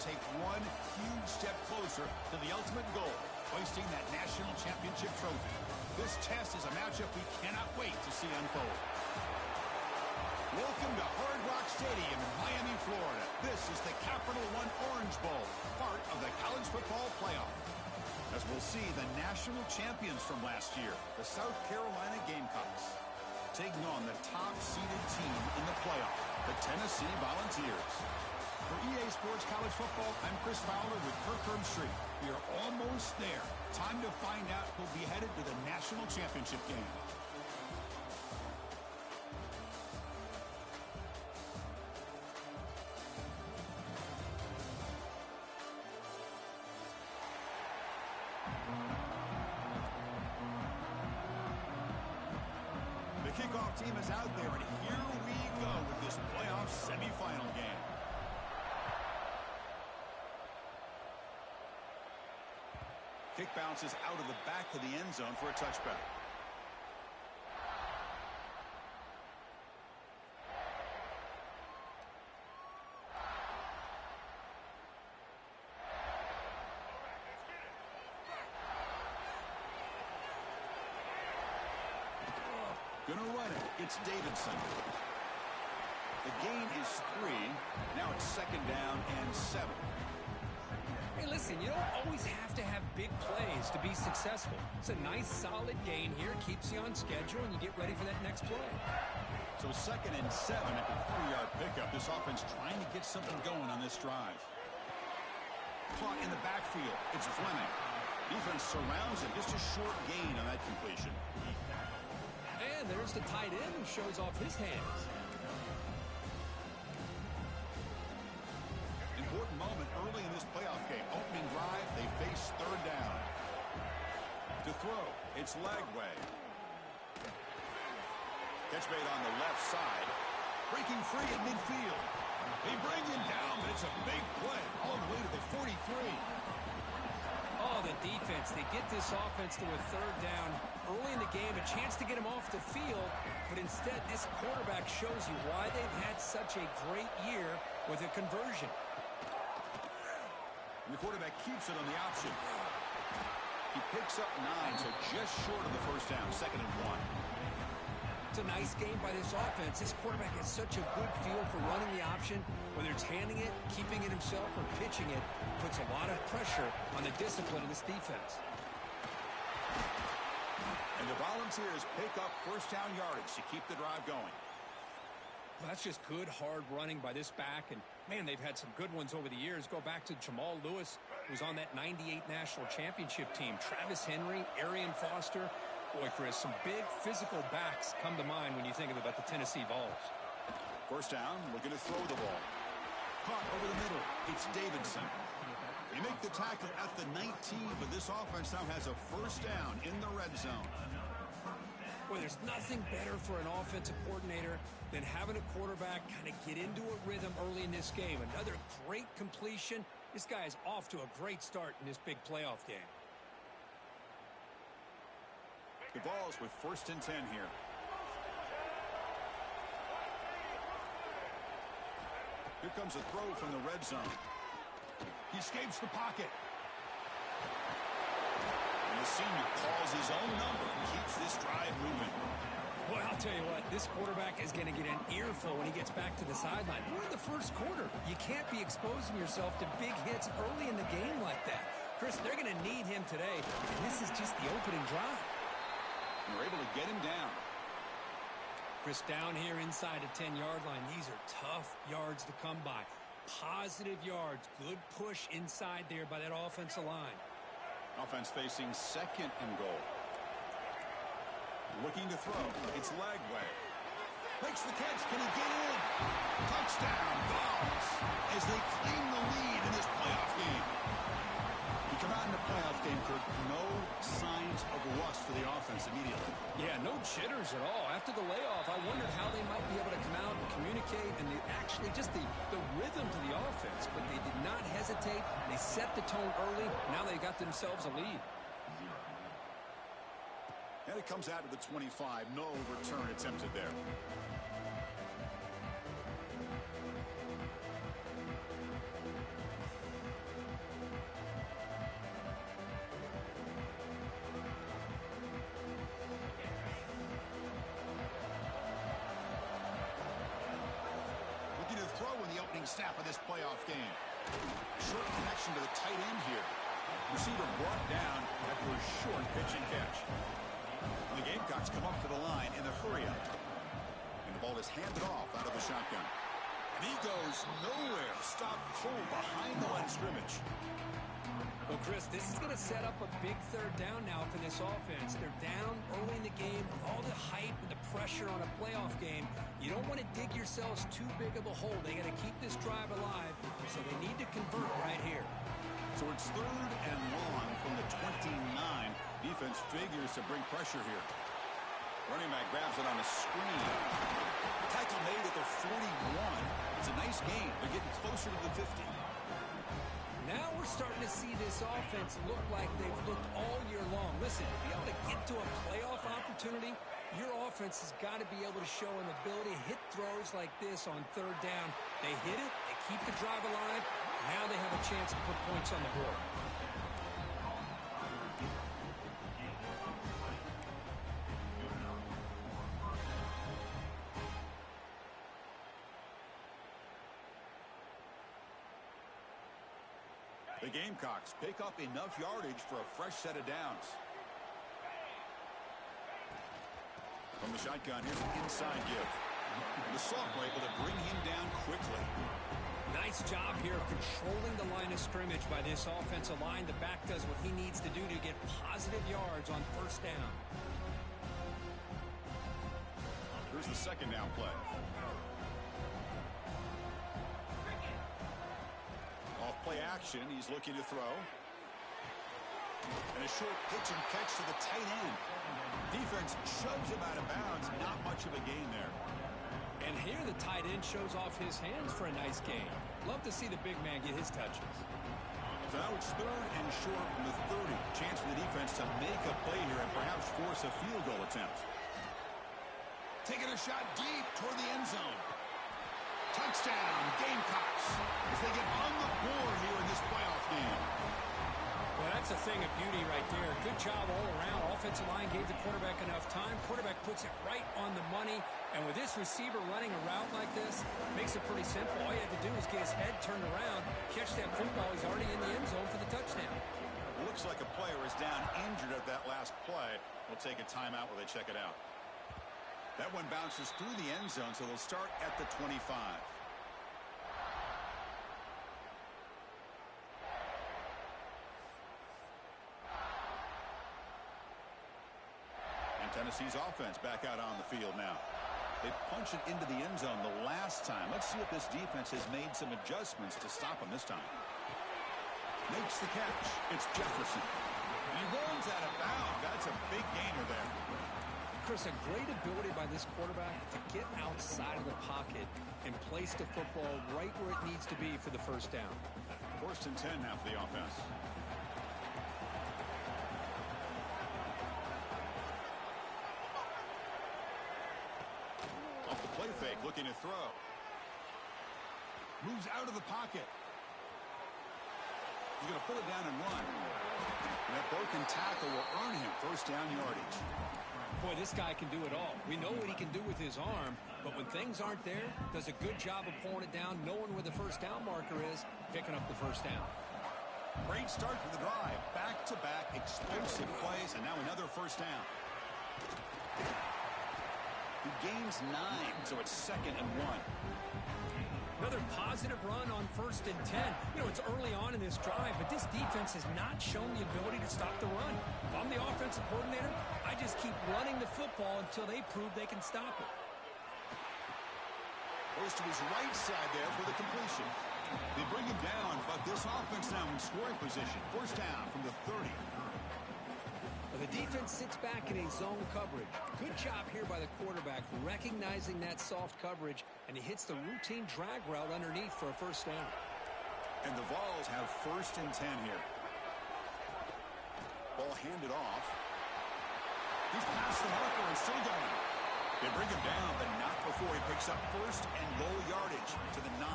take one huge step closer to the ultimate goal, hoisting that national championship trophy. This test is a matchup we cannot wait to see unfold. Welcome to Hard Rock Stadium in Miami, Florida. This is the Capital One Orange Bowl, part of the college football playoff. As we'll see the national champions from last year, the South Carolina Gamecocks, taking on the top-seeded team in the playoff, the Tennessee Volunteers. For EA Sports College Football, I'm Chris Fowler with Kirk Herbstreit. We are almost there. Time to find out who'll be headed to the national championship game. The kickoff team is out there, and here we go with this playoff semifinal game. Kick bounces out of the back of the end zone for a touchback. Gonna run it. It's Davidson. The gain is 3. Now it's 2nd down and 7. Hey, listen, you don't always have to have big plays to be successful. It's a nice, solid gain here. Keeps you on schedule, and you get ready for that next play. So 2nd and 7 at the 3-yard pickup. This offense trying to get something going on this drive. Caught in the backfield. It's Fleming. Defense surrounds him. Just a short gain on that completion. And there's the tight end who shows off his hands. Important moment early in this playoff game. Opening drive, they face 3rd down. To throw, it's Lagway. Catch made on the left side. Breaking free at midfield. They bring him down, but it's a big play all the way to the 43. Oh, the defense. They get this offense to a 3rd down early in the game, a chance to get him off the field, but instead this quarterback shows you why they've had such a great year with a conversion. And the quarterback keeps it on the option. He picks up 9, so just short of the 1st down, 2nd and 1. It's a nice game by this offense. This quarterback has such a good feel for running the option. Whether it's handing it, keeping it himself, or pitching it, puts a lot of pressure on the discipline of this defense. And the Volunteers pick up 1st down yardage to keep the drive going. Well, that's just good, hard running by this back. And, man, they've had some good ones over the years. Go back to Jamal Lewis, who's on that 98 national championship team. Travis Henry, Arian Foster. Boy, Chris, some big physical backs come to mind when you think about the Tennessee Vols. 1st down, looking to throw the ball. Caught over the middle. It's Davidson. They make the tackle at the 19, but this offense now has a 1st down in the red zone. Well, there's nothing better for an offensive coordinator than having a quarterback kind of get into a rhythm early in this game. Another great completion. This guy is off to a great start in this big playoff game. The Vols with 1st and 10 here. Here comes a throw from the red zone. He escapes the pocket. And the senior calls his own number and keeps this drive moving. Well, I'll tell you what, this quarterback is going to get an earful when he gets back to the sideline. We're in the 1st quarter. You can't be exposing yourself to big hits early in the game like that. Chris, they're going to need him today, and this is just the opening drive. And they're able to get him down. Chris, down here inside the 10-yard line, these are tough yards to come by. Positive yards, good push inside there by that offensive line. Offense facing 2nd and goal. Looking to throw. It's Lagway. Makes the catch. Can he get in? Touchdown, Vols, as they claim the lead in this playoff game. You come out in the playoff game, Kirk, no signs of rust for the offense immediately. Yeah, no jitters at all. After the layoff, I wondered how they might be able to come out and communicate and actually just the rhythm to the offense. But they did not hesitate. They set the tone early. Now they got themselves a lead. And it comes out to the 25. No return attempted there. throw in the opening snap of this playoff game. Short connection to the tight end here. Receiver brought down after a short pitch and catch. And the Gamecocks come up to the line in the hurry-up. And the ball is handed off out of the shotgun. And he goes nowhere. Stop cold behind the line of scrimmage. Well, Chris, this is going to set up a big third down now for this offense. They're down early in the game with all the hype and the pressure on a playoff game. You don't want to dig yourselves too big of a hole. They got to keep this drive alive, so they need to convert right here. So it's 3rd and long from the 29. Defense figures to bring pressure here. Running back grabs it on a screen. Tackle made at the 41. It's a nice gain. They're getting closer to the 50. Now we're starting to see this offense look like they've looked all year long. Listen, to be able to get to a playoff opportunity, your offense has got to be able to show an ability to hit throws like this on 3rd down. They hit it, they keep the drive alive. Now they have a chance to put points on the board. The Gamecocks pick up enough yardage for a fresh set of downs. From the shotgun, here's an inside give. The Sauk were able to bring him down quickly. Nice job here of controlling the line of scrimmage by this offensive line. The back does what he needs to do to get positive yards on 1st down. Here's the 2nd down play. Off play action, he's looking to throw. And a short pitch and catch to the tight end. Defense shoves him out of bounds. Not much of a gain there. And here the tight end shows off his hands for a nice gain. Love to see the big man get his touches. So now it's 3rd and short from the 30. Chance for the defense to make a play here and perhaps force a field goal attempt. Taking a shot deep toward the end zone. Touchdown, Gamecocks, as they get on the board here in this playoff game. Well, that's a thing of beauty right there. Good job all around. Offensive line gave the quarterback enough time. Quarterback puts it right on the money. And with this receiver running a route like this, makes it pretty simple. All you have to do is get his head turned around, catch that football. He's already in the end zone for the touchdown. Looks like a player is down injured at that last play. We'll take a timeout while they check it out. That one bounces through the end zone, so they'll start at the 25. And Tennessee's offense back out on the field now. They punch it into the end zone the last time. Let's see if this defense has made some adjustments to stop them this time. Makes the catch. It's Jefferson. And he runs out of bounds. That's a big gainer there. Chris, a great ability by this quarterback to get outside of the pocket and place the football right where it needs to be for the 1st down. 1st and 10 now for the offense. Off the play fake, looking to throw. Moves out of the pocket. He's going to pull it down and run. And that broken tackle will earn him 1st down yardage. Boy, this guy can do it all. We know what he can do with his arm, but when things aren't there, does a good job of pulling it down, knowing where the 1st down marker is, picking up the 1st down. Great start for the drive. Back-to-back explosive plays, and now another 1st down. He gains 9, so it's 2nd and 1. Another positive run on 1st and 10. You know, it's early on in this drive, but this defense has not shown the ability to stop the run. If I'm the offensive coordinator, I just keep running the football until they prove they can stop it. Goes to his right side there for the completion. They bring him down, but this offense now in scoring position. 1st down from the 30. The defense sits back in a zone coverage. Good job here by the quarterback, recognizing that soft coverage, and he hits the routine drag route underneath for a 1st down. And the Vols have 1st and 10 here. Ball handed off. He's past the marker and still going. They bring him down, but not before he picks up 1st and goal yardage to the 9.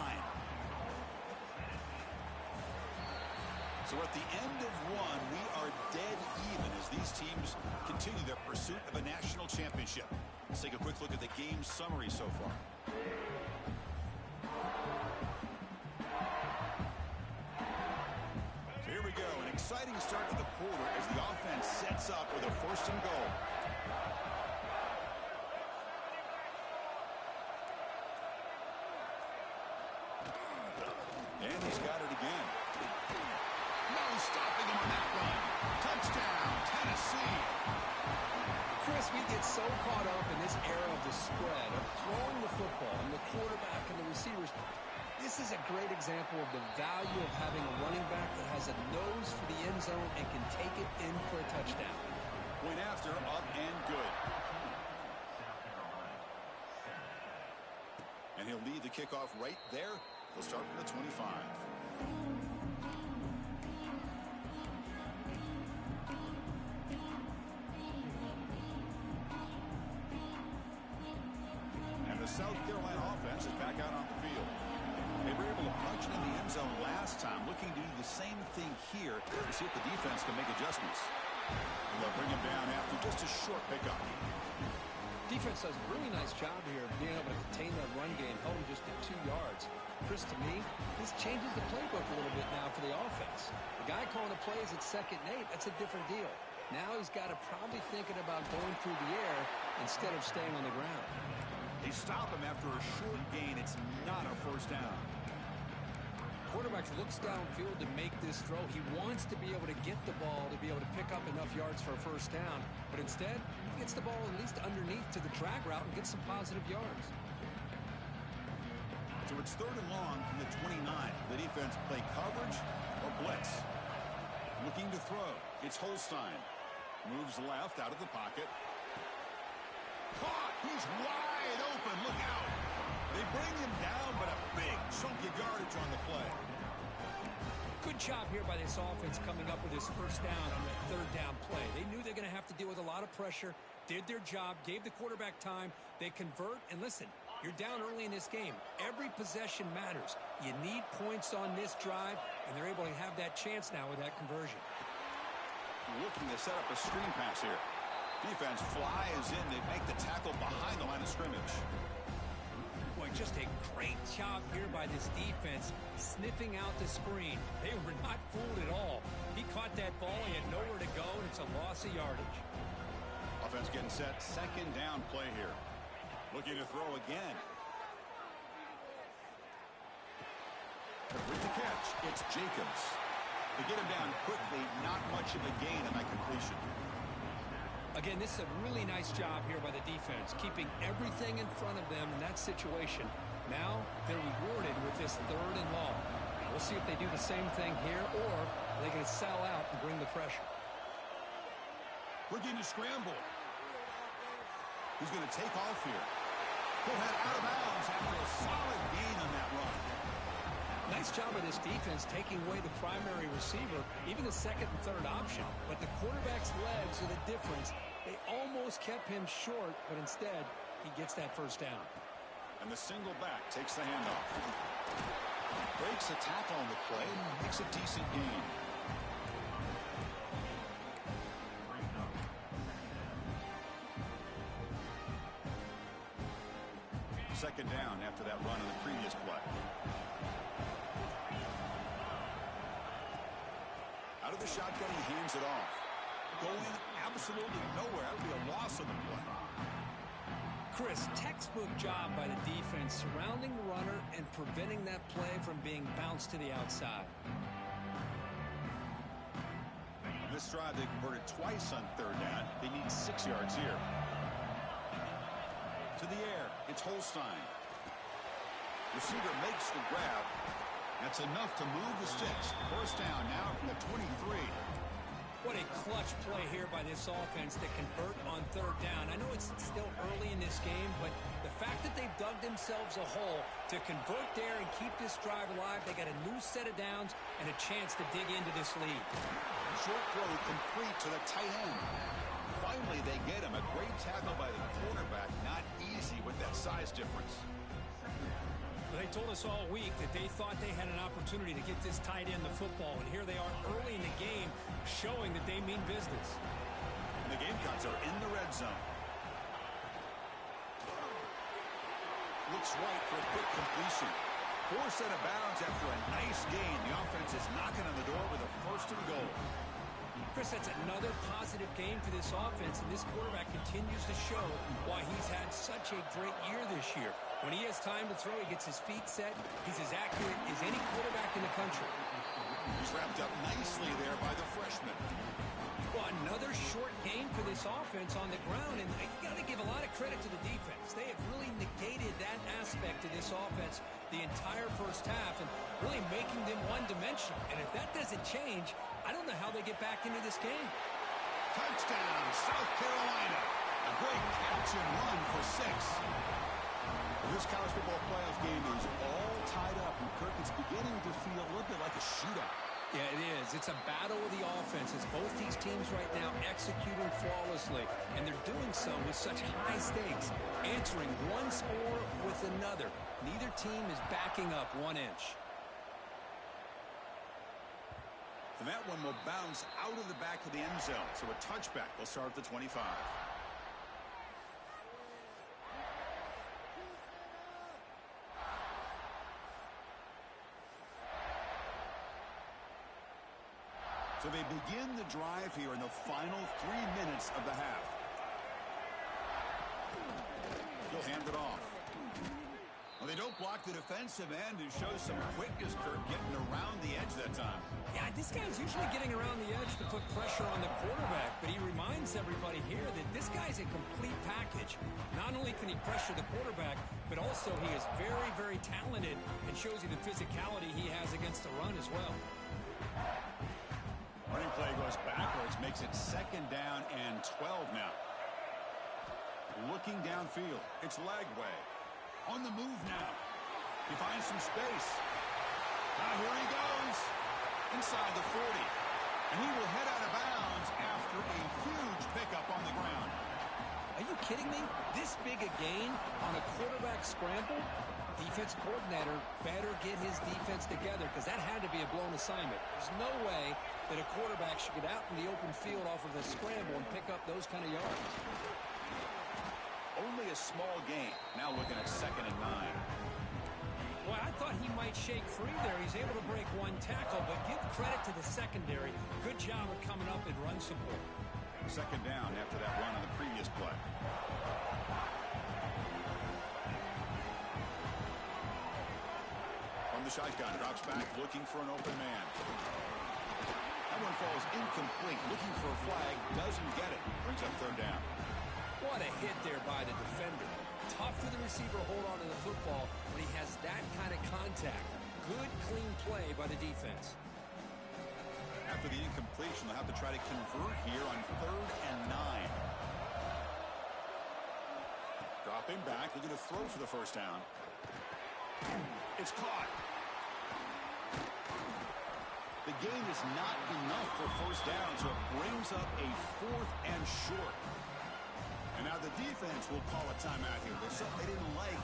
So at the end of one, we are dead even as these teams continue their pursuit of a national championship. Let's take a quick look at the game summary so far. So here we go. An exciting start to the quarter as the offense sets up with a 1st and goal. And he's got it again. No stopping him on that run. Touchdown, Tennessee. Chris, we get so caught up in this era of the spread, of throwing the football, and the quarterback and the receivers. This is a great example of the value of having a running back that has a nose for the end zone and can take it in for a touchdown. Point after, up and good. And he'll lead the kickoff right there. He'll start from the 25. And the South Carolina offense is back out on the field. They were able to punch it in the end zone last time, looking to do the same thing here to see if the defense can make adjustments. And they'll bring him down after just a short pickup. Defense does a really nice job here of being able to contain that run game, held him just at 2 yards. Chris, to me, this changes the playbook a little bit now for the offense. The guy calling the plays at 2nd and 8, that's a different deal. Now he's got to probably thinking about going through the air instead of staying on the ground. They stop him after a short gain. It's not a 1st down. Quarterback looks downfield to make this throw. He wants to be able to get the ball to be able to pick up enough yards for a 1st down. But instead, he gets the ball at least underneath to the drag route and gets some positive yards. So it's 3rd and long from the 29. The defense play coverage or blitz. Looking to throw. It's Holstein. Moves left out of the pocket. Caught. He's wide open. Look out. They bring him down, but a big chunk of yardage on the play. Good job here by this offense coming up with his 1st down on that 3rd down play. They knew they're going to have to deal with a lot of pressure, did their job, gave the quarterback time. They convert, and listen, you're down early in this game. Every possession matters. You need points on this drive, and they're able to have that chance now with that conversion. Looking to set up a screen pass here. Defense flies in. They make the tackle behind the line of scrimmage. Boy, just a great job here by this defense, sniffing out the screen. They were not fooled at all. He caught that ball. He had nowhere to go, and it's a loss of yardage. Offense getting set. 2nd down play here. Looking to throw again. With the catch, it's Jacobs. To get him down quickly, not much of a gain on that completion. Again, this is a really nice job here by the defense, keeping everything in front of them in that situation. Now they're rewarded with this 3rd and long. We'll see if they do the same thing here, or are they going to sell out and bring the pressure. Looking to scramble. He's going to take off here. He'll head out of bounds after a solid gain on that run. Nice job of this defense taking away the primary receiver, even the 2nd and 3rd option. But the quarterback's legs are the difference. They almost kept him short, but instead, he gets that 1st down. And the single back takes the handoff. Breaks a tackle on the play, makes a decent gain. Second down after that run on the previous play. Out of the shotgun, he hands it off. Going absolutely nowhere. That would be a loss of the play. Chris, textbook job by the defense surrounding the runner and preventing that play from being bounced to the outside. This drive, they converted twice on 3rd down. They need 6 yards here. To the air, it's Holstein. Receiver makes the grab. That's enough to move the sticks. 1st down now from the 23. What a clutch play here by this offense to convert on 3rd down. I know it's still early in this game, but the fact that they've dug themselves a hole to convert there and keep this drive alive, they got a new set of downs and a chance to dig into this lead. Short throw complete to the tight end. Finally, they get him. A great tackle by the quarterback. Not easy with that size difference. They told us all week that they thought they had an opportunity to get this tight end the football, and here they are early in the game showing that they mean business. And the Gamecocks are in the red zone. Looks right for a quick completion. Force out of bounds after a nice gain. The offense is knocking on the door with a first and goal. Chris, that's another positive game for this offense, and this quarterback continues to show why he's had such a great year this year. When he has time to throw, he gets his feet set. He's as accurate as any quarterback in the country. He's wrapped up nicely there by the freshman. Well, another short game for this offense on the ground, and you got to give a lot of credit to the defense. They have really negated that aspect of this offense the entire first half and really making them one-dimensional. And if that doesn't change, I don't know how they get back into this game. Touchdown, South Carolina. A great catch and run for 6. This college football playoff game is all tied up, and Kirk, it's beginning to feel a little bit like a shootout. Yeah, it is. It's a battle of the offenses. Both these teams right now executing flawlessly, and they're doing so with such high stakes, answering one score with another. Neither team is backing up 1 inch. And that one will bounce out of the back of the end zone. So a touchback will start at the 25. So they begin the drive here in the final 3 minutes of the half. He'll hand it off. Well, they don't block the defensive end, and shows some quickness, Kirk, getting around the edge that time. Yeah, this guy's usually getting around the edge to put pressure on the quarterback, but he reminds everybody here that this guy's a complete package. Not only can he pressure the quarterback, but also he is very, very talented and shows you the physicality he has against the run as well. Running play goes backwards, makes it 2nd down and 12 now. Looking downfield, it's Lagway. On the move now. He finds some space. Now here he goes. Inside the 40. And he will head out of bounds after a huge pickup on the ground. Are you kidding me? This big a gain on a quarterback scramble? Defense coordinator better get his defense together, because that had to be a blown assignment. There's no way that a quarterback should get out in the open field off of a scramble and pick up those kind of yards. Only a small gain. Now looking at 2nd and 9. Boy, I thought he might shake free there. He's able to break 1 tackle, but give credit to the secondary. Good job of coming up in run support. 2nd down after that run on the previous play. From the shotgun, drops back, looking for an open man. That one falls incomplete, looking for a flag, doesn't get it. Brings up 3rd down. What a hit there by the defender. Tough for the receiver to hold on to the football when he has that kind of contact. Good, clean play by the defense. After the incompletion, they'll have to try to convert here on 3rd and 9. Dropping back, looking to throw for the 1st down. It's caught. The gain is not enough for 1st down, so it brings up a 4th and short. And now the defense will call a timeout here. There's something they didn't like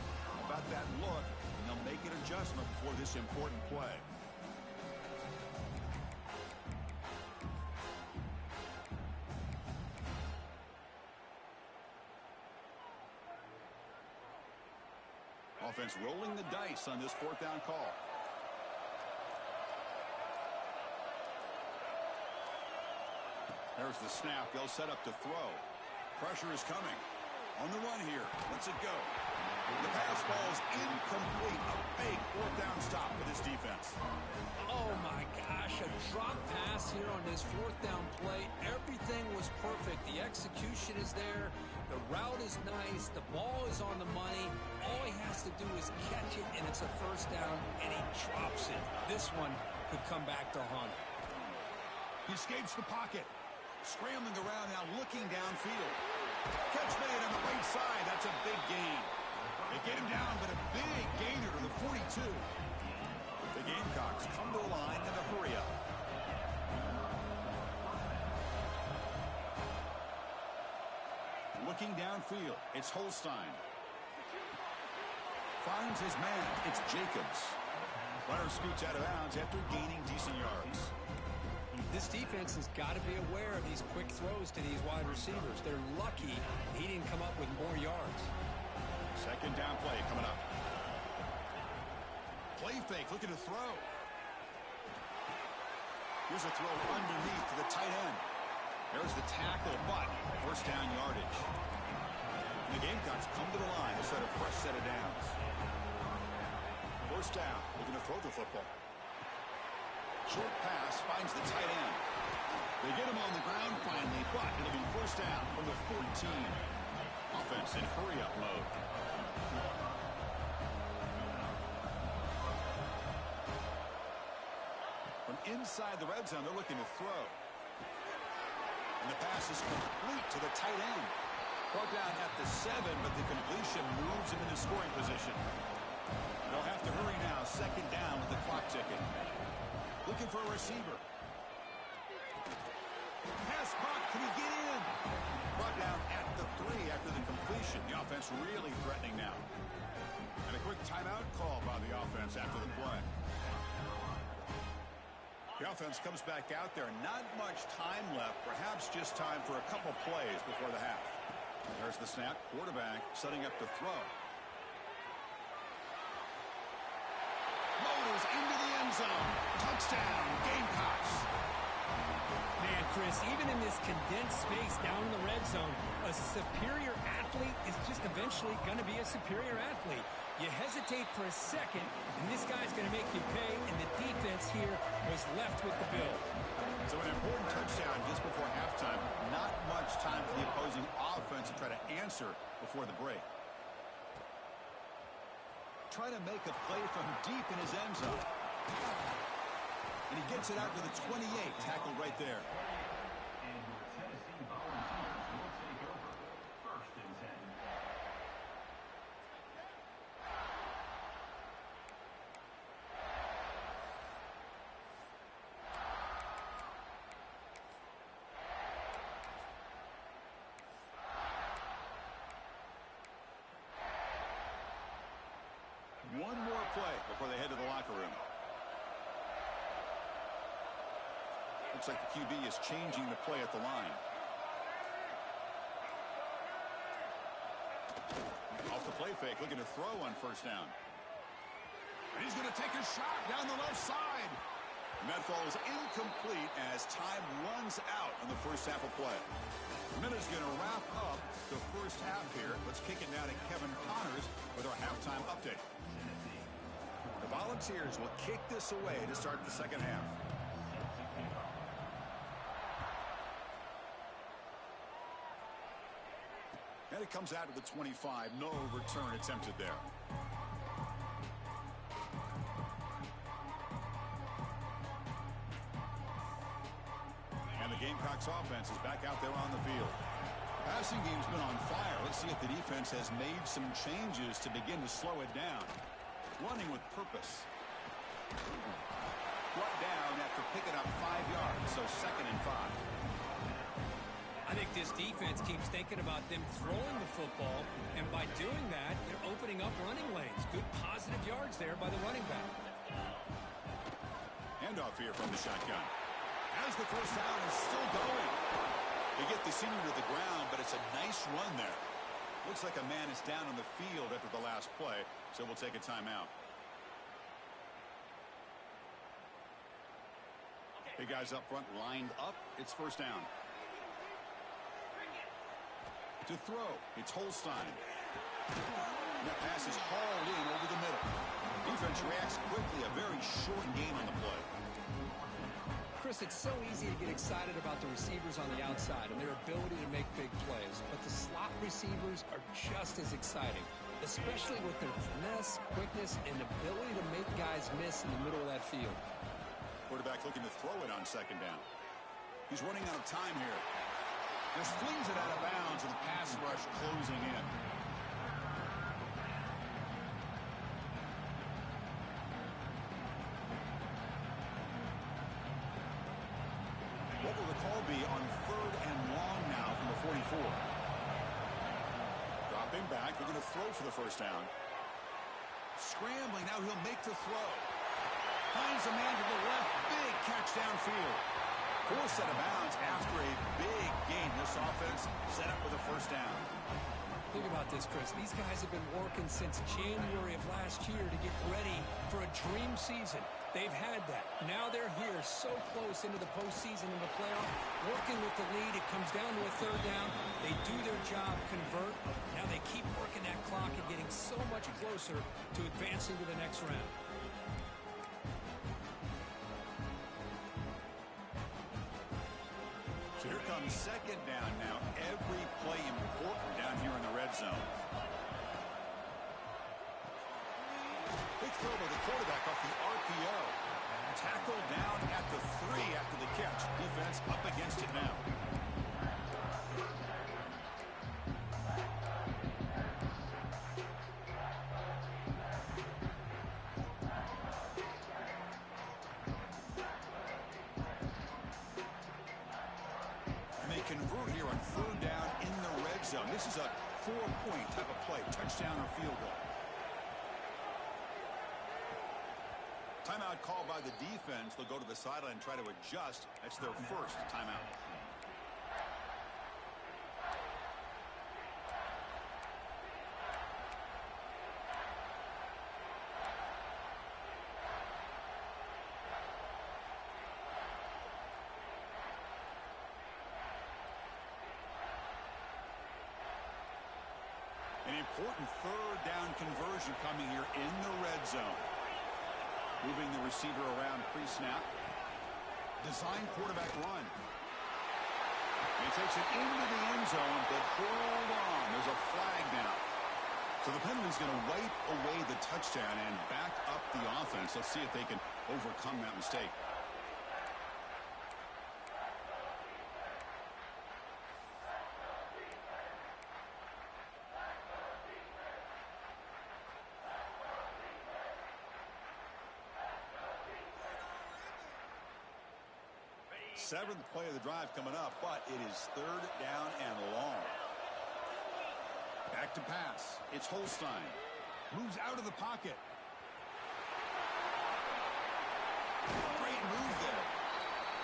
about that look, and they'll make an adjustment for this important play. Offense rolling the dice on this 4th down call. There's the snap. They'll set up to throw. Pressure is coming. On the run here. Let's it go. The pass ball's incomplete. A big 4th down stop for this defense. Oh, my gosh. A drop pass here on this 4th down play. Everything was perfect. The execution is there. The route is nice. The ball is on the money. All he has to do is catch it, and it's a 1st down, and he drops it. This one could come back to haunt him. He escapes the pocket. Scrambling around now, looking downfield. Catch made on the right side. That's a big gain. They get him down, but a big gainer to the 42. The Gamecocks come to the line in a hurry up. Looking downfield, it's Holstein. Finds his man. It's Jacobs. Runner scoots out of bounds after gaining decent yards. This defense has got to be aware of these quick throws to these wide receivers. They're lucky he didn't come up with more yards. 2nd down play coming up. play fake, looking to throw. Here's a throw underneath to the tight end. There's the tackle, but first down yardage. And the Gamecocks come to the line to set a fresh set of downs. First down, looking to throw the football. Short pass finds the tight end. They get him on the ground finally, but it'll be first down from the 14. Offense in hurry-up mode. From inside the red zone, they're looking to throw. And the pass is complete to the tight end. Brought down at the 7, but the completion moves him into scoring position. They'll have to hurry now. Second down with the clock ticking. Looking for a receiver. Pass caught. Can he get in? Brought down at the 3 after the completion. The offense really threatening now. And a quick timeout call by the offense after the play. The offense comes back out there. Not much time left. Perhaps just time for a couple plays before the half. There's the snap. Quarterback setting up to throw. Motors into the end zone. Touchdown, Gamecocks. Man, Chris, even in this condensed space down in the red zone, a superior athlete is just eventually going to be a superior athlete. You hesitate for a second, and this guy's going to make you pay, and the defense here was left with the bill. So an important touchdown just before halftime. Not much time for the opposing offense to try to answer before the break. Trying to make a play from deep in his end zone. And he gets it out to the 28. Tackled right there. One more play before they head to the locker room. Looks like the QB is changing the play at the line. Off the play fake, looking to throw on first down. And he's going to take a shot down the left side. And that falls incomplete as time runs out on the first half of play. The minute's going to wrap up the first half here. Let's kick it now to Kevin Connors with our halftime update. The Volunteers will kick this away to start the second half. And it comes out of the 25. No return attempted there. And the Gamecocks offense is back out there on the field. Passing game's been on fire. Let's see if the defense has made some changes to begin to slow it down. Running with purpose. Brought down after picking up 5 yards, so 2nd and 5. I think this defense keeps thinking about them throwing the football, and by doing that, they're opening up running lanes. Good positive yards there by the running back. Handoff here from the shotgun. As the first down is still going. They get the senior to the ground, but it's a nice run there. Looks like a man is down on the field after the last play, so we'll take a timeout. Hey, guys up front lined up. It's first down. To throw, it's Holstein. That pass is hauled in over the middle. Defense reacts quickly. A very short gain on the play. Chris, it's so easy to get excited about the receivers on the outside and their ability to make big plays, but the slot receivers are just as exciting, especially with their finesse, quickness, and ability to make guys miss in the middle of that field. Quarterback looking to throw it on second down. He's running out of time here. Just flings it out of bounds, and the pass rush closing in. What will the call be on 3rd and long now from the 44? Dropping back, they're going to throw for the first down. Scrambling, now he'll make the throw. Finds a man to the left, big catch downfield. Forced out of bounds after a big gain. This offense set up with a first down. Think about this, Chris. These guys have been working since January of last year to get ready for a dream season. They've had that. Now they're here so close into the postseason and the playoff, working with the lead. It comes down to a third down. They do their job, convert. Now they keep working that clock and getting so much closer to advancing to the next round. So here comes second down now. Every play important down here in the red zone. Big throw by the quarterback off the RPO. Tackle down at the 3 after the catch. Defense up against it now. And they convert here on third down in the red zone. This is a 4-point type of play. Touchdown or field goal. Timeout called by the defense. They'll go to the sideline and try to adjust. That's their first timeout. An important third down conversion coming here in the red zone. Moving the receiver around pre-snap. Design quarterback run. He takes it into the end zone, but hold on. There's a flag now. So the penalty's going to wipe away the touchdown and back up the offense. Let's see if they can overcome that mistake. Seventh play of the drive coming up, but it is third down and long. Back to pass. It's Holstein. Moves out of the pocket. Great move there.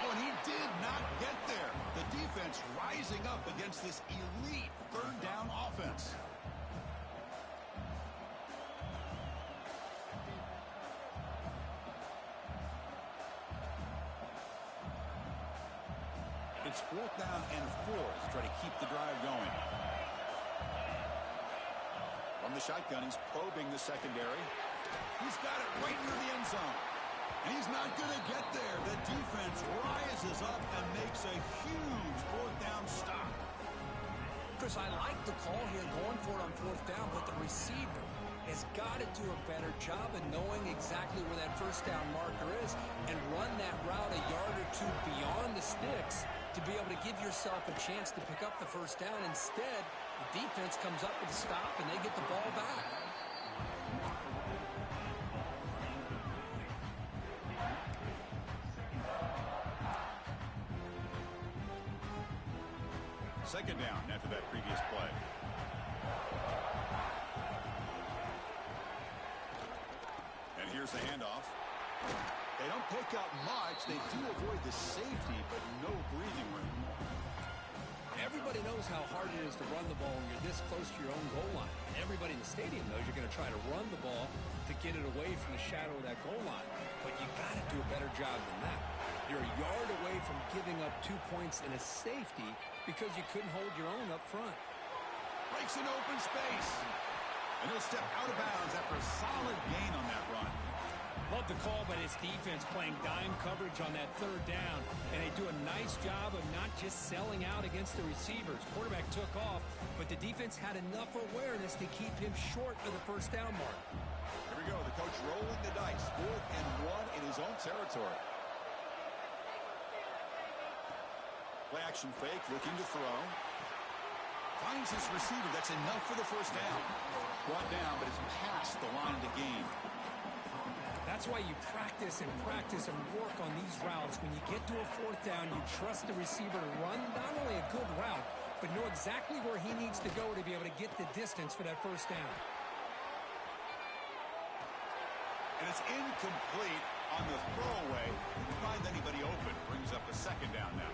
Oh, and he did not get there. The defense rising up against this elite third down offense. It's fourth down and 4 to try to keep the drive going. From the shotgun, he's probing the secondary. He's got it right near the end zone. And he's not going to get there. The defense rises up and makes a huge fourth down stop. Chris, I like the call here going for it on fourth down, but the receiver has got to do a better job of knowing exactly where that first down marker is and run that route a yard or two beyond the sticks to be able to give yourself a chance to pick up the first down. Instead, the defense comes up with a stop and they get the ball back. Second down after that previous play. And here's the handoff. They don't pick up much. They do avoid the safety, but no breathing room. Everybody knows how hard it is to run the ball when you're this close to your own goal line. Everybody in the stadium knows you're going to try to run the ball to get it away from the shadow of that goal line. But you got to do a better job than that. You're a yard away from giving up 2 points in a safety because you couldn't hold your own up front. Breaks an open space. And he'll step out of bounds after a solid gain on that run. Love the call by this defense playing dime coverage on that third down. And they do a nice job of not just selling out against the receivers. Quarterback took off, but the defense had enough awareness to keep him short of the first down mark. Here we go. The coach rolling the dice. 4th and 1 in his own territory. Play action fake, looking to throw. Finds his receiver. That's enough for the first down. Brought down, but it's past the line to gain. That's why you practice and work on these routes. When you get to a fourth down, you trust the receiver to run not only a good route, but know exactly where he needs to go to be able to get the distance for that first down. And it's incomplete on the throwaway. Didn't find anybody open. Brings up a second down now.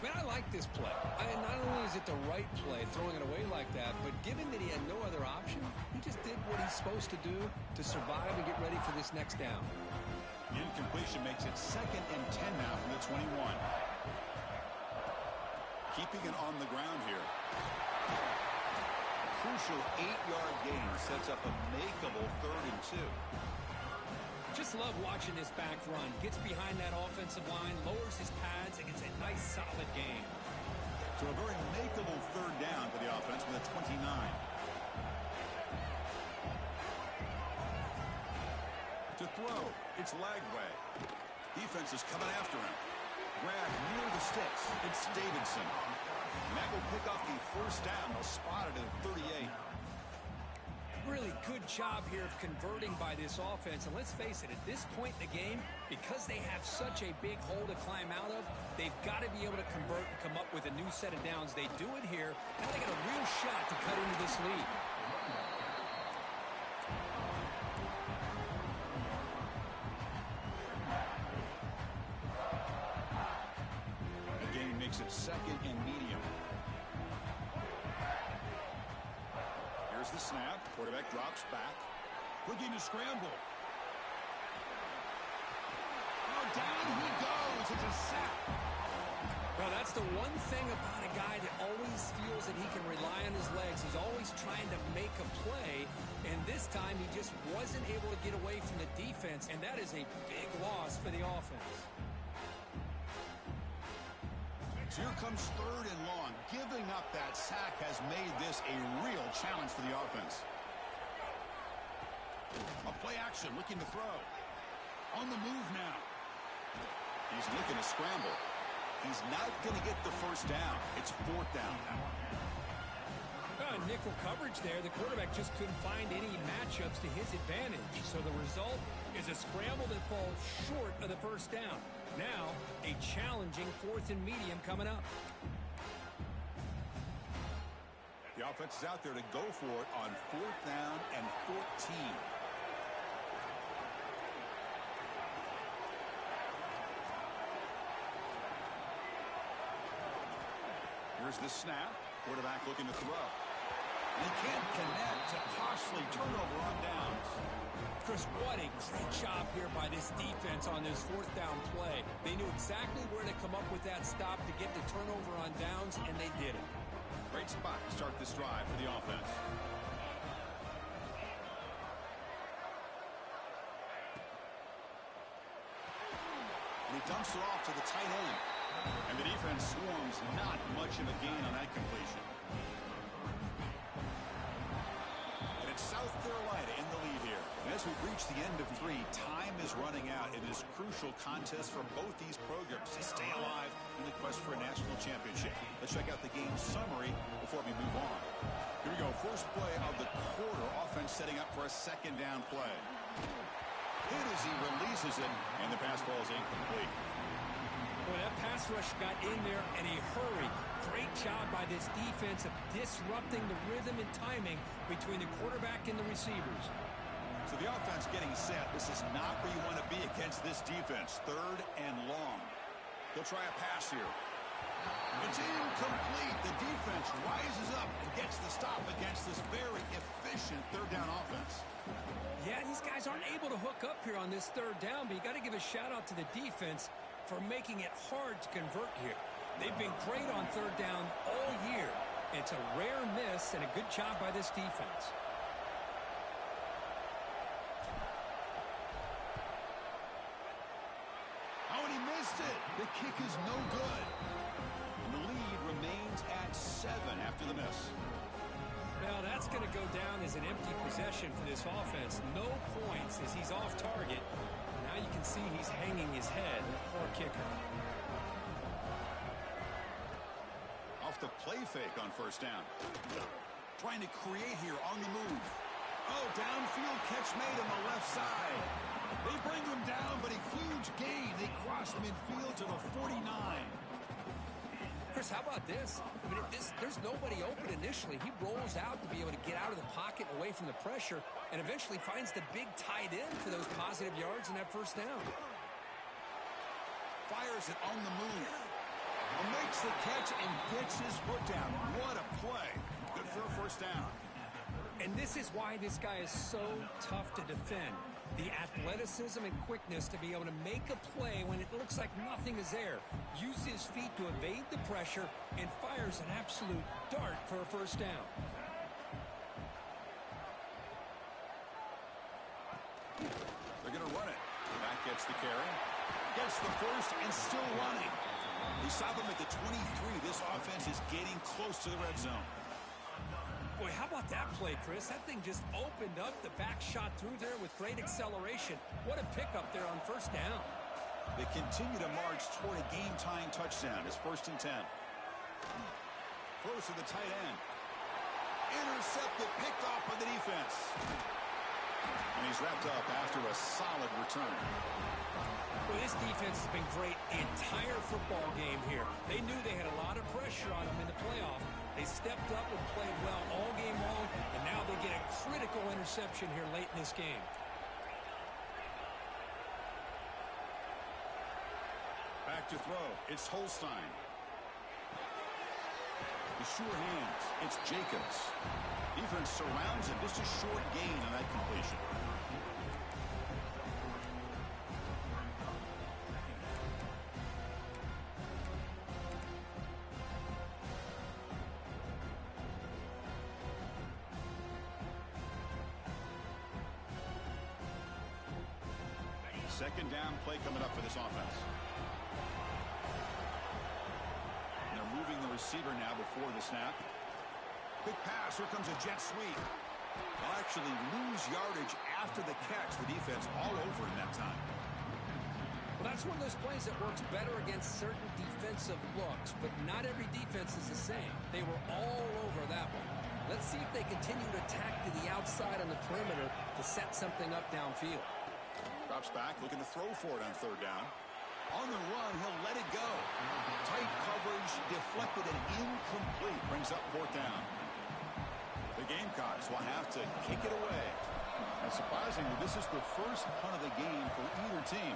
Man, I like this play. Not only is it the right play, throwing it away like that, but given that he had no other option, he just did what he's supposed to do to survive and get ready for this next down. The incompletion makes it 2nd and 10 now from the 21. Keeping it on the ground here. A crucial 8-yard gain sets up a makeable 3rd and 2. Just love watching this back run. Gets behind that offensive line, lowers his pads, and gets a nice solid gain. So a very makeable 3rd down for the offense with a 29. To throw, it's Lagway. Defense is coming after him. Grab near the sticks. It's Davidson. And that will pick up the 1st down. They'll spot it at 38. Really good job here of converting by this offense. And let's face it, at this point in the game, because they have such a big hole to climb out of, they've got to be able to convert and come up with a new set of downs. They do it here. Now they got a real shot to cut into this lead. The gain makes it 2nd and medium. Here's the snap. Quarterback drops back. Looking to scramble. Oh, down he goes. It's a sack. Well, that's the one thing about a guy that always feels that he can rely on his legs. He's always trying to make a play, and this time he just wasn't able to get away from the defense, and that is a big loss for the offense. Here comes 3rd and long. Giving up that sack has made this a real challenge for the offense. A play action, looking to throw. On the move now. He's looking to scramble. He's not going to get the 1st down. It's 4th down now. Nickel coverage there. The quarterback just couldn't find any matchups to his advantage. So the result is a scramble that falls short of the 1st down. Now, a challenging 4th and medium coming up. The offense is out there to go for it on 4th down and 14. Here's the snap. Quarterback looking to throw. He can't connect to costly turnover on downs. Chris, what a great job here by this defense on this 4th down play. They knew exactly where to come up with that stop to get the turnover on downs, and they did it. Great spot to start this drive for the offense. He dumps it off to the tight end. And the defense swarms. Not much of a gain on that completion. And it's South Carolina in the lead here. And as we've reached the end of 3, time is running out. It is a crucial contest for both these programs to stay alive in the quest for a national championship. Let's check out the game summary before we move on. Here we go. First play of the quarter. Offense setting up for a 2nd down play. Hit as he releases it, and the pass ball is incomplete. Boy, that pass rush got in there in a hurry. Great job by this defense of disrupting the rhythm and timing between the quarterback and the receivers. So the offense getting set. This is not where you want to be against this defense. 3rd and long. They'll try a pass here. It's incomplete. The defense rises up and gets the stop against this very efficient 3rd down offense. Yeah, these guys aren't able to hook up here on this 3rd down, but you got to give a shout out to the defense for making it hard to convert here. They've been great on 3rd down all year. It's a rare miss and a good job by this defense. Oh, and he missed it. The kick is no good. And the lead remains at 7 after the miss. Well, that's going to go down as an empty possession for this offense. No points as he's off target. Now you can see he's hanging his head. Poor kicker. Off the play fake on 1st down. Trying to create here on the move. Oh, downfield catch made on the left side. They bring him down, but a huge gain. They cross midfield to the 49. Chris, how about this? I mean, there's nobody open initially. He rolls out to be able to get out of the pocket away from the pressure and eventually finds the big tight end for those positive yards and that first down. Fires it on the move. Makes the catch and gets his foot down. What a play. Good for a first down. And this is why this guy is so tough to defend. The athleticism and quickness to be able to make a play when it looks like nothing is there. Use his feet to evade the pressure and fires an absolute dart for a first down. They're going to run it. That gets the carry. Gets the first and still running. We saw them at the 23. This offense is getting close to the red zone. Boy, how about that play, Chris? That thing just opened up. The back shot through there with great acceleration. What a pickup there on first down. They continue to march toward a game-tying touchdown. It's 1st and 10. Close to the tight end. Intercepted, picked off by the defense. And he's wrapped up after a solid return. Well, this defense has been great the entire football game here. They knew they had a lot of pressure on them in the playoff. They stepped up and played well all game long, and now they get a critical interception here late in this game. Back to throw. It's Holstein. The sure hands. It's Jacobs. Defense surrounds him. Just a short gain on that completion. Second down play coming up for this offense. And they're moving the receiver now before the snap. Quick pass. Here comes a jet sweep. They'll actually lose yardage after the catch. The defense all over in that time. Well, that's one of those plays that works better against certain defensive looks, but not every defense is the same. They were all over that one. Let's see if they continue to attack to the outside on the perimeter to set something up downfield. Drops back, looking to throw for it on third down. On the run, he'll let it go. Tight coverage, deflected and incomplete. Brings up fourth down. The Gamecocks will have to kick it away. And surprisingly, this is the first punt of the game for either team.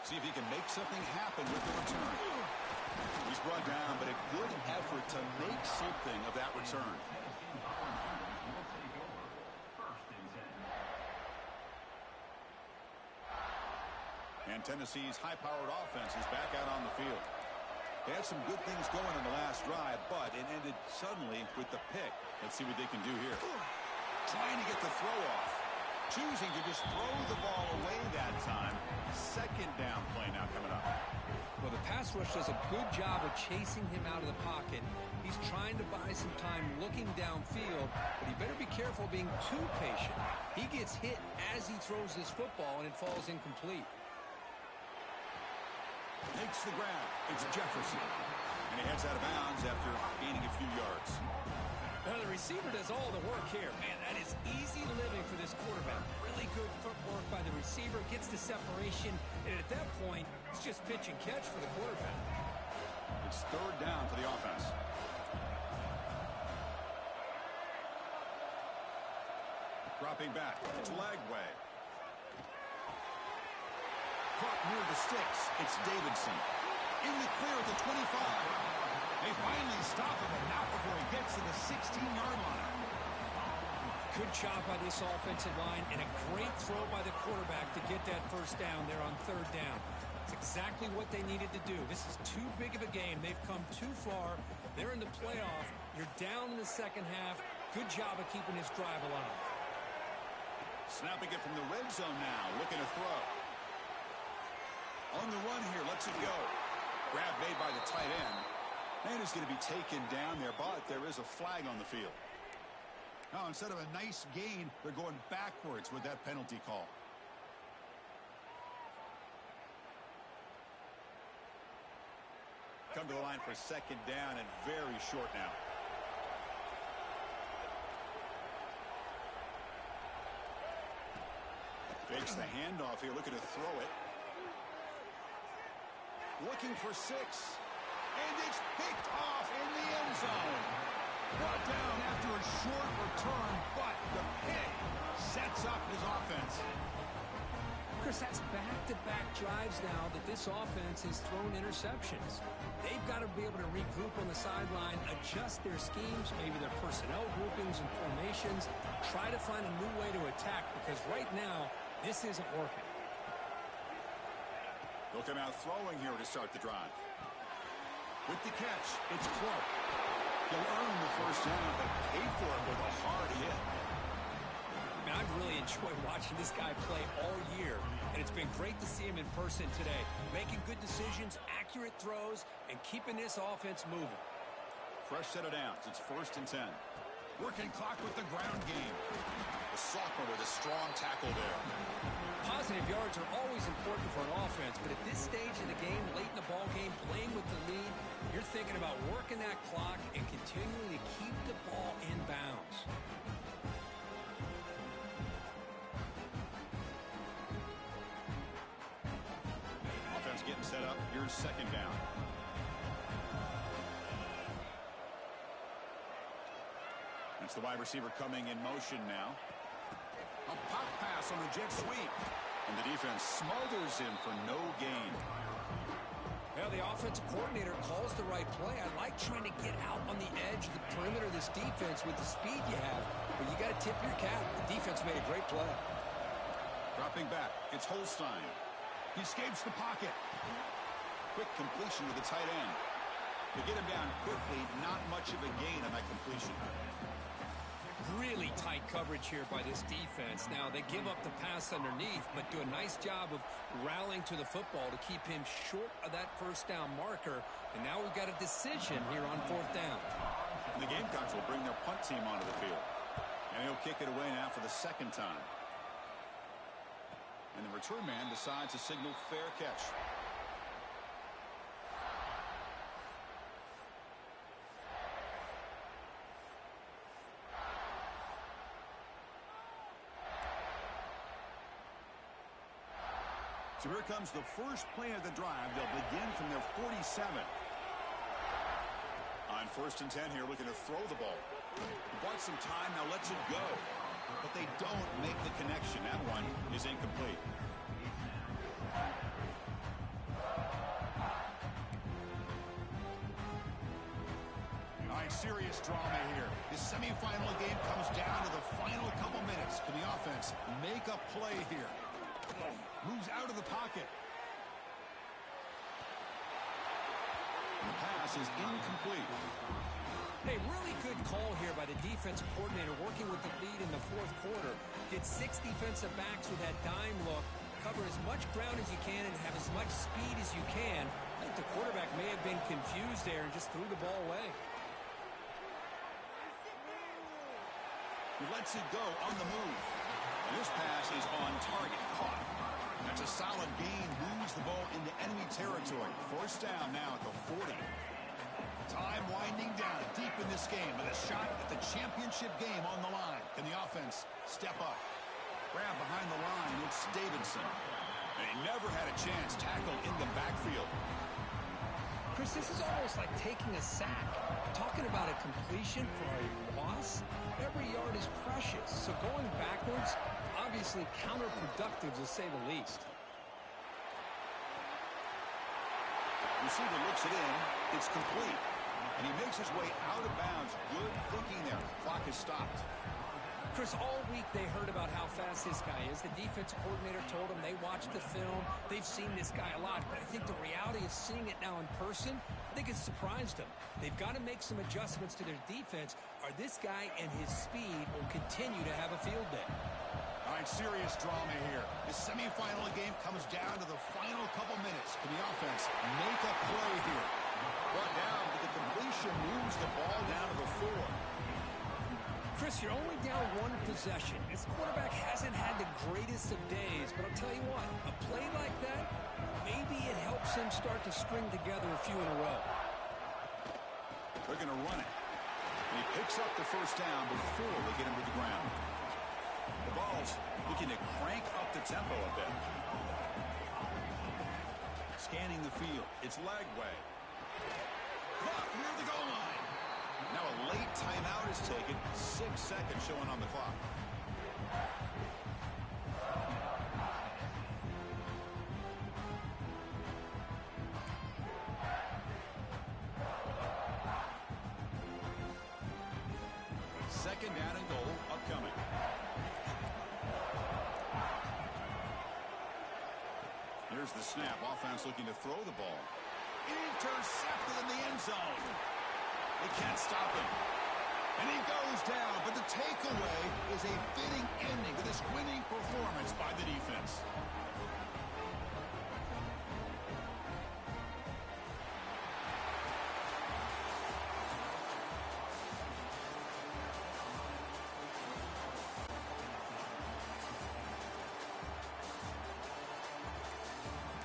See if he can make something happen with the return. He's brought down, but a good effort to make something of that return. And Tennessee's high-powered offense is back out on the field. They had some good things going in the last drive, but it ended suddenly with the pick. Let's see what they can do here. Trying to get the throw off. Choosing to just throw the ball away that time. Second down play now coming up. Well, the pass rush does a good job of chasing him out of the pocket. He's trying to buy some time looking downfield, but he better be careful being too patient. He gets hit as he throws this football, and it falls incomplete. Takes the grab. It's Jefferson. And he heads out of bounds after gaining a few yards. Now the receiver does all the work here. Man, that is easy living for this quarterback. Really good footwork by the receiver. Gets the separation. And at that point, it's just pitch and catch for the quarterback. It's third down for the offense. Dropping back. It's Lagway. Caught near the sticks. It's Davidson. In the clear at the 25. They finally stop him, but not before he gets to the 16-yard line. Good job by this offensive line, and a great throw by the quarterback to get that first down there on third down. It's exactly what they needed to do. This is too big of a game. They've come too far. They're in the playoff. You're down in the second half. Good job of keeping this drive alive. Snapping it from the red zone now. Looking to throw. On the run here, lets it go. Grab made by the tight end. And is going to be taken down there, but there is a flag on the field. Now, instead of a nice gain, they're going backwards with that penalty call. Come to the line for second down and very short now. Fakes the handoff here, looking to throw it. looking for 6. And it's picked off in the end zone. Brought down after a short return, but the pick sets up his offense. Chris, that's back-to-back drives now that this offense has thrown interceptions. They've got to be able to regroup on the sideline, adjust their schemes, maybe their personnel groupings and formations, try to find a new way to attack, because right now, this isn't working. They'll come out throwing here to start the drive. With the catch, it's Clark. He'll earn the first down, but paid for it with a hard hit. Man, I've really enjoyed watching this guy play all year, and it's been great to see him in person today, making good decisions, accurate throws, and keeping this offense moving. Fresh set of downs. It's 1st and 10. Working clock with the ground game. The sophomore with a strong tackle there. Positive yards are always important for an offense, but at this stage in the game, late in the ball game, playing with the lead, you're thinking about working that clock and continuing to keep the ball in bounds. Offense getting set up. Here's 2nd down. It's the wide receiver coming in motion now. A pop pass on the jet sweep. And the defense smothers him for no gain. Well, the offensive coordinator calls the right play. I like trying to get out on the edge of the perimeter of this defense with the speed you have, but you got to tip your cap. The defense made a great play. Dropping back, it's Holstein. He escapes the pocket. Quick completion to the tight end. To get him down quickly, not much of a gain on that completion. Really tight coverage here by this defense. Now, they give up the pass underneath, but do a nice job of rallying to the football to keep him short of that first down marker. And now we've got a decision here on 4th down. And the Gamecocks will bring their punt team onto the field. And he'll kick it away now for the 2nd time. And the return man decides to signal fair catch. So here comes the first play of the drive. They'll begin from their 47. On 1st and 10 here, looking to throw the ball. Bought some time, now lets it go. But they don't make the connection. That one is incomplete. All right, serious drama here. The semifinal game comes down to the final couple minutes. Can the offense make a play here? Moves out of the pocket. The pass is incomplete. Hey, really good call here by the defensive coordinator working with the lead in the 4th quarter. Get 6 defensive backs with that dime look. Cover as much ground as you can and have as much speed as you can. I think the quarterback may have been confused there and just threw the ball away. He lets it go on the move. And this pass is on target. Caught. That's a solid gain. Moves the ball into enemy territory. 1st down now at the 40. Time winding down deep in this game with a shot at the championship game on the line. Can the offense step up? Grab behind the line. It's Davidson. And he never had a chance. Tackled in the backfield. Chris, this is almost like taking a sack. Talking about a completion for a loss, every yard is precious. So going backwards, obviously counterproductive to say the least. Receiver looks it in. It's complete. And he makes his way out of bounds. Good thinking there. Clock is stopped. Chris, all week they heard about how fast this guy is. The defensive coordinator told them they watched the film. They've seen this guy a lot. But I think the reality of seeing it now in person, I think it's surprised them. They've got to make some adjustments to their defense, or this guy and his speed will continue to have a field day. All right, serious drama here. The semifinal game comes down to the final couple minutes. Can the offense make a play here? Brought down, but the completion moves the ball down to the 4. Chris, you're only down 1 possession. This quarterback hasn't had the greatest of days, but I'll tell you what, a play like that, maybe it helps him start to string together a few in a row. They're going to run it. And he picks up the first down before they get him to the ground. The ball's looking to crank up the tempo a bit. scanning the field. It's leg way. Clock near the goal line. Now a late timeout is taken. 6 seconds showing on the clock. Second down and goal upcoming. Here's the snap. Offense looking to throw the ball. Intercepted in the end zone. They can't stop him. And he goes down. But the takeaway is a fitting ending to this winning performance by the defense.